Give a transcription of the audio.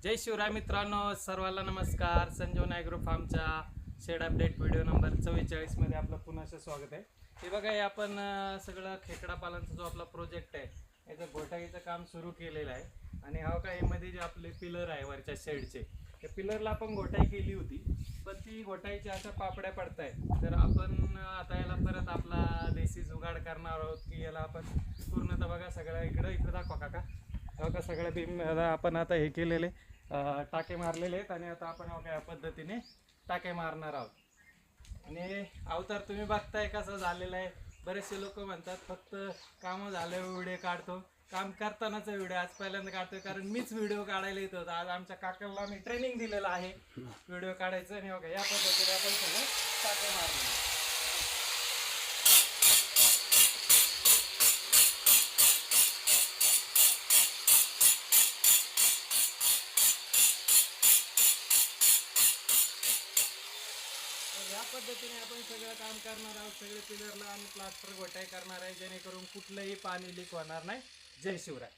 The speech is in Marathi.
जय शिवराय मित्रांनो, सर्वांना नमस्कार. संजीव नायग्रो फार्मच्या शेड अपडेट व्हिडिओ नंबर 44 मध्ये आपलं पुन्हा स्वागत आहे. हे बघा, हे आपण सगळं खेकडा पालनचा जो आपला प्रोजेक्ट आहे याचं घोटाईचं काम सुरू केलेलं आहे. आणि हा काय मध्ये जे आपले पिलर आहे वरच्या शेडचे, त्या पिलरला आपण घोटाई केली होती, पण ती घोटाईच्या अशा पापड्या पडत आहेत. तर आपण आता याला परत आपला देशी जुगाड करणार आहोत की याला आपण पूर्णतः बघा सगळं इकडं दाखवा काका. बघा सगळ्या बीम आपण आता हे केलेले टाके मारलेले आहेत आणि आता आपण या पद्धतीने टाके मारणार आहोत. आणि अवतार तुम्ही बघताय कसं झालेलं आहे. बरेचसे लोक म्हणतात फक्त काम झालं व्हिडिओ काढतो, काम करतानाचा व्हिडिओ आज पहिल्यांदा काढतोय, कारण मीच व्हिडिओ काढायला येत होता. आज आमच्या काकाला मी ट्रेनिंग दिलेलं आहे व्हिडिओ काढायचं. आणि बघा या पद्धतीने आपण सगळं टाके मारले. या पद्धतीने आपण सगळं काम करणार आहोत. सगळे पिलरला आणि प्लास्टर घोटाई करणार आहे, जेणेकरून कुठलंही पाणी लीक होणार नाही. जय शिवराय.